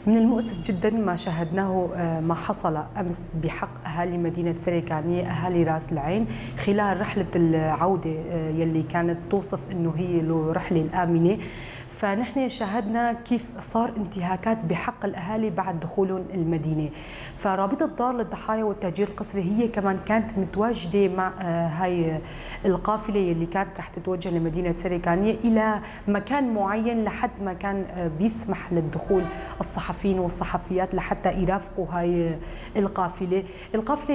من المؤسف جدا ما شاهدناه ما حصل أمس بحق أهالي مدينة سريكانية، أهالي راس العين، خلال رحلة العودة يلي كانت توصف أنه هي الرحلة الآمنة. فنحن شاهدنا كيف صار انتهاكات بحق الأهالي بعد دخولهم المدينة. فرابطة دار للضحايا والتهجير القسري هي كمان كانت متواجدة مع هاي القافلة اللي كانت رح تتوجه لمدينة سريكانية إلى مكان معين لحد ما كان بيسمح للدخول الصحفيين والصحفيات لحتى يرافقوا هاي القافلة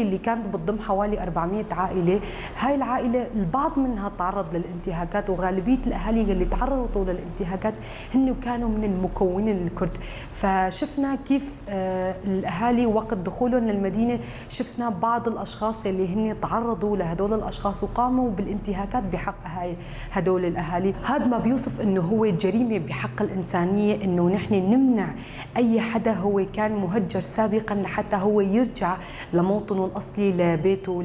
اللي كانت بتضم حوالي 400 عائلة. هاي العائلة البعض منها تعرض للانتهاكات، وغالبية الأهالي اللي تعرضوا للانتهاكات هن كانوا من المكونين الكرد. فشفنا كيف الأهالي وقت دخولهم للمدينة شفنا بعض الأشخاص اللي هن تعرضوا لهدول الأشخاص وقاموا بالانتهاكات بحق هدول الأهالي. هذا ما بيوصف أنه هو جريمة بحق الإنسانية، أنه نحن نمنع أي حدا هو كان مهجر سابقا لحتى هو يرجع لموطنه الأصلي، لبيته،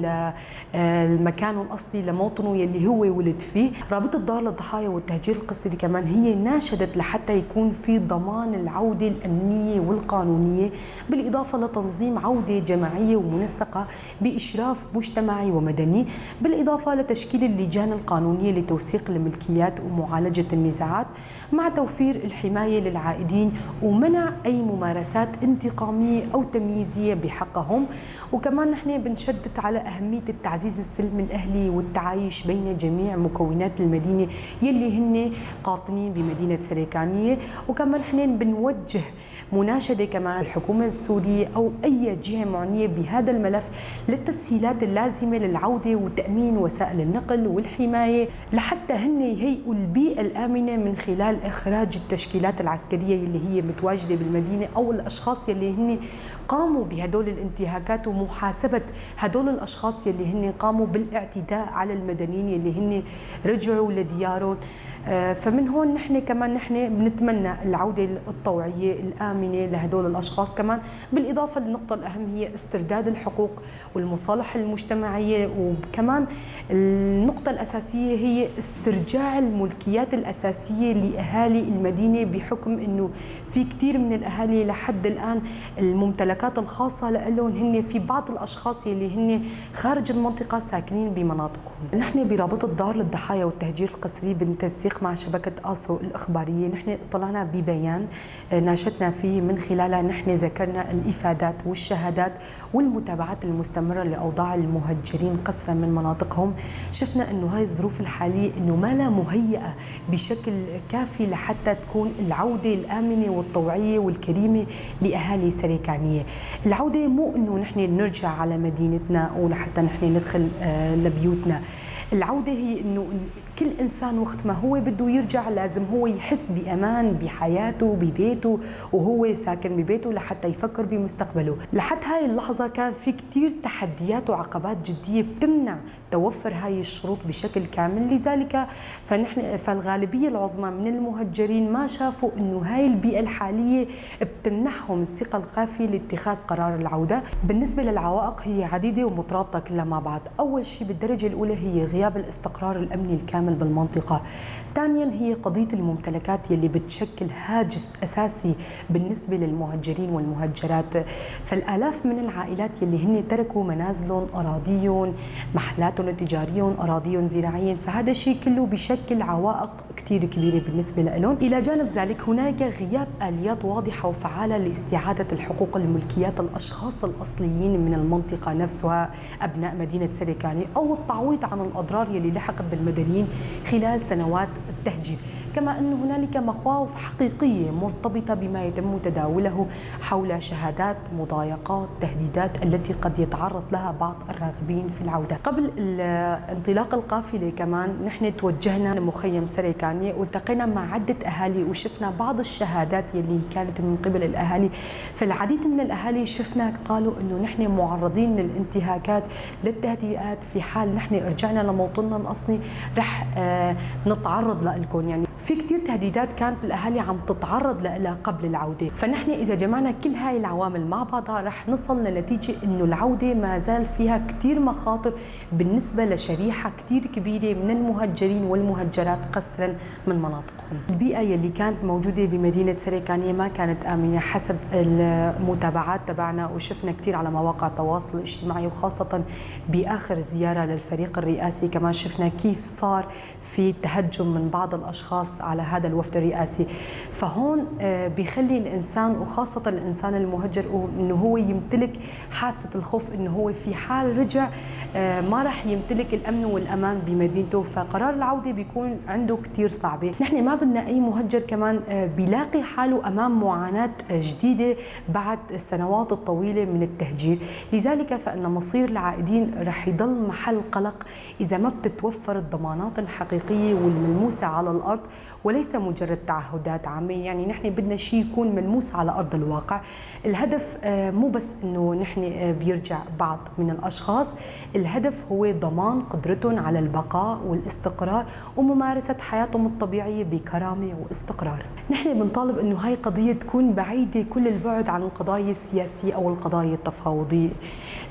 لمكانه الأصلي، لموطنه يلي هو ولد فيه. رابطة دار للضحايا والتهجير القسري كمان هي ناشدت لحتى يكون في ضمان العودة الأمنية والقانونية، بالإضافة لتنظيم عودة جماعية ومنسقة بإشراف مجتمعي ومدني، بالإضافة لتشكيل اللجان القانونية لتوثيق الملكيات ومعالجة النزاعات، مع توفير الحماية للعائدين ومنع أي ممارسات انتقامية أو تمييزية بحقهم. وكمان نحن بنشدد على أهمية التعزيز السلم الأهلي والتعايش بين جميع مكونات المدينة يلي هن قاطنين بمدينة سريكانية. وكمان نحن بنوجه مناشدة كمان الحكومة السورية أو أي جهة معنية بهذا الملف للتسهيلات اللازمة للعودة وتأمين وسائل النقل والحماية لحتى هن يهيئوا البيئة الآمنة من خلال إخراج التشكيلات العسكرية اللي هي متواجدة بالمدينة أو الأشخاص اللي هن قاموا بهدول الانتهاكات، ومحاسبة هدول الأشخاص اللي هن قاموا بالاعتداء على المدنيين اللي هن رجعوا لديارهم. فمن هون نحن كمان بنتمنى العودة الطوعية الآمنة لهدول الأشخاص كمان، بالإضافة للنقطة الأهم هي استرداد الحقوق والمصالح المجتمعية. وكمان النقطة الأساسية هي استرجاع الملكيات الأساسية لأهالي المدينة، بحكم أنه في كتير من الأهالي لحد الآن الممتلكات الخاصة لهم هن في بعض الأشخاص اللي هن خارج المنطقة ساكنين بمناطقهم. نحن برابطة دار للضحايا والتهجير القسري بالتنسيق مع شبكة آسو الإخبارية نحن طلعنا ببيان ناشدنا فيه، من خلالها نحن ذكرنا الإفادات والشهادات والمتابعات المستمرة لأوضاع المهجرين قسرا من مناطقهم. شفنا أنه هاي الظروف الحالية أنه ما لا مهيئة بشكل كافي لحتى تكون العودة الآمنة والطوعية والكريمة لأهالي سريكانية. العودة مو أنه نحن نرجع على مدينتنا أو لحتى نحن ندخل لبيوتنا. العودة هي أنه كل إنسان وقت ما هو بده يرجع لازم هو يحس بأمان بحياته ببيته وهو ساكن ببيته لحتى يفكر بمستقبله. لحد هاي اللحظة كان في كتير تحديات وعقبات جدية بتمنع توفر هاي الشروط بشكل كامل، لذلك فالغالبية العظمى من المهجرين ما شافوا أنه هاي البيئة الحالية بتمنحهم الثقة الكافية لاتخاذ قرار العودة. بالنسبة للعوائق هي عديدة ومترابطة كلها مع بعض. أول شيء بالدرجة الأولى هي غياب الاستقرار الأمني الكامل بالمنطقة. ثانيا هي قضية الممتلكات يلي بتشكل هاجس أساسي بالنسبة للمهجرين والمهجرات. فالآلاف من العائلات يلي هن تركوا منازلهم، أراضيهم، محلاتهم التجارية، أراضيهم زراعيا، فهذا الشيء كله بشكل عوائق كتير كبيرة بالنسبة لهم. إلى جانب ذلك هناك غياب آليات واضحة وفعالة لاستعادة الحقوق الملكيات الأشخاص الأصليين من المنطقة نفسها أبناء مدينة سريكانية، أو التعويض عن الأضرار يلي لحقت بالمدنيين خلال سنوات التهجير. كما أن هنالك مخاوف حقيقية مرتبطة بما يتم تداوله حول شهادات، مضايقات، تهديدات التي قد يتعرض لها بعض الراغبين في العودة. قبل انطلاق القافلة كمان نحن توجهنا لمخيم سريكانية والتقينا مع عدة أهالي وشفنا بعض الشهادات يلي كانت من قبل الأهالي. فالعديد من الأهالي شفنا قالوا أنه نحن معرضين للانتهاكات، للتهديدات، في حال نحن رجعنا لموطننا الأصلي رح نتعرض لكم يعني. في كتير تهديدات كانت الأهالي عم تتعرض لها قبل العودة. فنحن إذا جمعنا كل هاي العوامل مع بعضها رح نصل لنتيجة إنه العودة ما زال فيها كتير مخاطر بالنسبة لشريحة كتير كبيرة من المهجرين والمهجرات قسرا من مناطقهم. البيئة يلي كانت موجودة بمدينة سريكانية ما كانت آمنة حسب المتابعات تبعنا، وشفنا كتير على مواقع التواصل الاجتماعي، وخاصة بآخر زيارة للفريق الرئاسي كمان شفنا كيف صار في تهجم من بعض الأشخاص على هذا الوفد الرئاسي. فهون بيخلي الإنسان وخاصة الإنسان المهجر إنه هو يمتلك حاسة الخوف إنه هو في حال رجع ما رح يمتلك الأمن والأمان بمدينته، فقرار العودة بيكون عنده كتير صعبة. نحن ما بدنا أي مهجر كمان بيلاقي حاله أمام معاناة جديدة بعد السنوات الطويلة من التهجير. لذلك فإن مصير العائدين رح يضل محل قلق إذا ما بتتوفر الضمانات الحقيقية والملموسة على الأرض، وليس مجرد تعهدات عامة. يعني نحن بدنا شيء يكون ملموس على أرض الواقع. الهدف مو بس إنه نحن بيرجع بعض من الأشخاص، الهدف هو ضمان قدرتهم على البقاء والاستقرار وممارسة حياتهم الطبيعية بكرامة واستقرار. نحن بنطالب إنه هاي قضية تكون بعيدة كل البعد عن القضايا السياسية أو القضايا التفاوضية،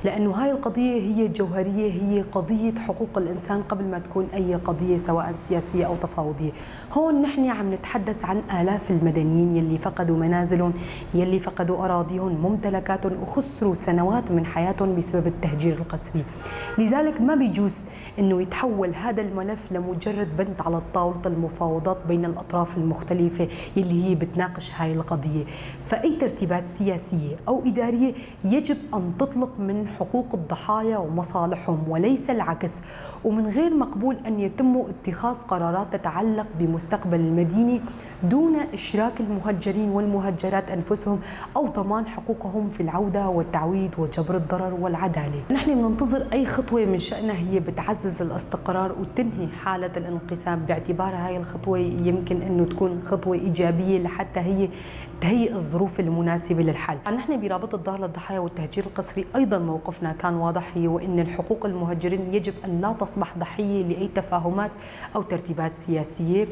لأنه هاي القضية هي جوهرية، هي قضية حقوق الإنسان قبل ما تكون أي قضية سواء سياسية أو تفاوضية. هون نحن عم نتحدث عن آلاف المدنيين يلي فقدوا منازلهم، يلي فقدوا أراضيهم، ممتلكاتهم، وخسروا سنوات من حياتهم بسبب التهجير القسري. لذلك ما بيجوز إنه يتحول هذا الملف لمجرد بند على طاولة المفاوضات بين الأطراف المختلفة يلي هي بتناقش هاي القضية. فأي ترتيبات سياسية أو إدارية يجب أن تطلق من حقوق الضحايا ومصالحهم وليس العكس، ومن غير مقبول أن يتم اتخاذ قرارات تتعلق بمستقبل المدينة دون إشراك المهجرين والمهجرات أنفسهم أو ضمان حقوقهم في العودة والتعويض وجبر الضرر والعدالة. نحن بننتظر أي خطوة من شأنها هي بتعزز الاستقرار وتنهي حالة الانقسام، باعتبارها هاي الخطوة يمكن أنه تكون خطوة إيجابية لحتى هي تهيئ الظروف المناسبة للحل. نحن برابطة الظهر للضحايا والتهجير القسري أيضا موقفنا كان واضح، هي وأن الحقوق المهجرين يجب أن لا تصبح ضحية لأي تفاهمات أو ترتيبات سياسية.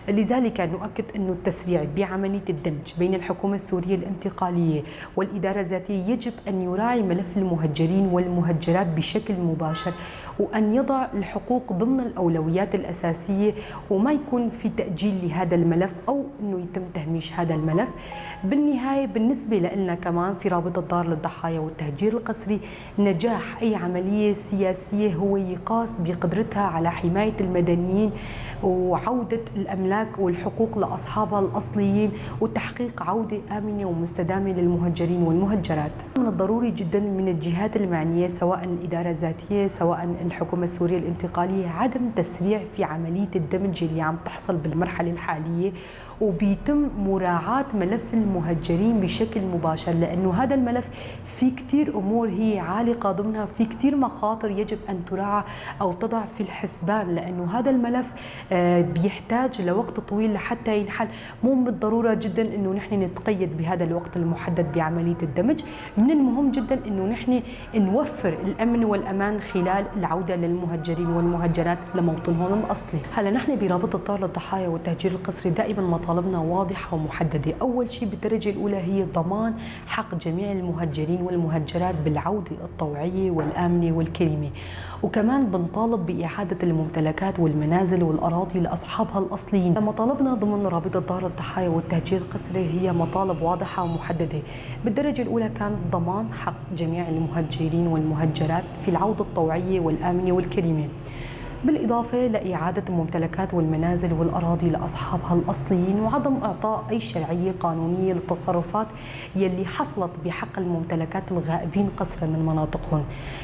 لذلك نؤكد أن التسريع بعملية الدمج بين الحكومة السورية الانتقالية والإدارة الذاتية يجب أن يراعي ملف المهجرين والمهجرات بشكل مباشر، وأن يضع الحقوق ضمن الأولويات الأساسية، وما يكون في تأجيل لهذا الملف أو أنه يتم تهميش هذا الملف. بالنهاية بالنسبة لنا كمان في رابطة الدار للضحايا والتهجير القسري، نجاح أي عملية سياسية هو يقاس بقدرتها على حماية المدنيين وعودة الأملاك والحقوق لأصحابها الأصليين وتحقيق عودة آمنة ومستدامة للمهجرين والمهجرات. من الضروري جدا من الجهات المعنية سواء الإدارة الذاتية سواء الحكومة السورية الانتقالية عدم تسريع في عملية الدمج اللي عم تحصل بالمرحلة الحالية، وبيتم مراعاة ملف المهجرين بشكل مباشر، لأنه هذا الملف في كتير أمور هي عالقة ضمنها، في كتير مخاطر يجب أن تراعى أو تضع في الحسبان، لأنه هذا الملف بيحتاج لوقت طويل لحتى ينحل. مو بالضرورة جدا أنه نحن نتقيد بهذا الوقت المحدد بعملية الدمج، من المهم جدا أنه نحن نوفر الأمن والأمان خلال العودة للمهجرين والمهجرات لموطنهم الأصلي. هلا نحن برابطة الدار للضحايا والتهجير القسري دائما مطالبنا واضحة ومحددة. أول شيء بالدرجة الأولى هي ضمان حق جميع المهجرين والمهجرات بالعودة الطوعية والآمنة والكريمة، وكمان بنطالب بإعادة الممتلكات والمنازل والأراضي لأصحابها الأصليين. مطالبنا ضمن رابطة الدار للضحايا والتهجير القسري هي مطالب واضحة ومحددة. بالدرجة الأولى كانت ضمان حق جميع المهجرين والمهجرات في العودة الطوعية والآمنة والكريمة، بالإضافة لإعادة الممتلكات والمنازل والأراضي لأصحابها الأصليين، وعدم إعطاء أي شرعية قانونية للتصرفات يلي حصلت بحق الممتلكات الغائبين قسرا من مناطقهم.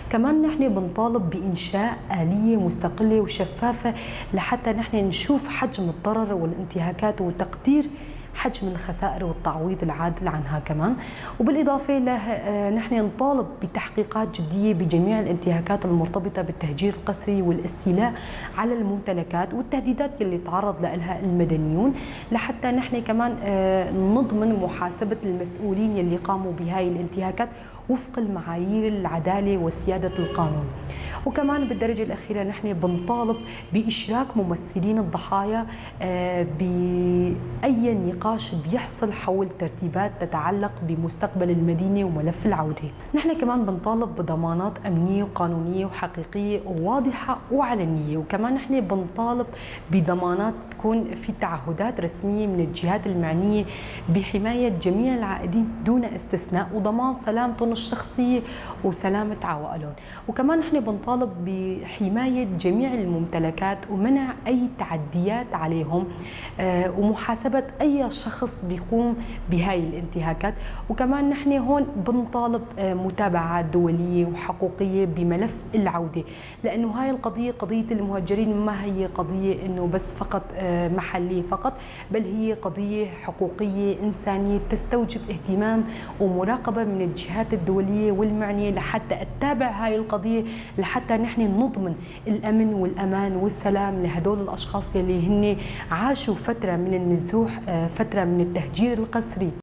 كمان نحن بنطالب بإنشاء آلية مستقلة وشفافة لحتى نحن نشوف حجم الضرر والانتهاكات وتقدير حجم الخسائر والتعويض العادل عنها كمان. وبالإضافة له نحن نطالب بتحقيقات جدية بجميع الانتهاكات المرتبطة بالتهجير القسري والاستيلاء على الممتلكات والتهديدات اللي تعرض لها المدنيون، لحتى نحن كمان نضمن محاسبة المسؤولين اللي قاموا بهاي الانتهاكات وفق المعايير العدالة وسيادة القانون. وكمان بالدرجة الأخيرة نحن بنطالب بإشراك ممثلين الضحايا بأي نقاش بيحصل حول ترتيبات تتعلق بمستقبل المدينة وملف العودة. نحن كمان بنطالب بضمانات أمنية وقانونية وحقيقية وواضحة وعلنية، وكمان نحن بنطالب بضمانات تكون في تعهدات رسمية من الجهات المعنية بحماية جميع العائدين دون استثناء وضمان سلامتهم الشخصية وسلامة عوائلهم. وكمان نحن بنطالب بحماية جميع الممتلكات ومنع أي تعديات عليهم ومحاسبة أي شخص بيقوم بهاي الانتهاكات. وكمان نحن هون بنطالب متابعات دولية وحقوقية بملف العودة، لأنه هاي القضية قضية المهجرين ما هي قضية إنه بس فقط محلية فقط، بل هي قضية حقوقية إنسانية تستوجب اهتمام ومراقبة من الجهات الدولية والمعنية لحتى تتابع هاي القضية، لحتى نحن نضمن الأمن والأمان والسلام لهدول الأشخاص يلي هن عاشوا فترة من النزوح، فترة من التهجير القسري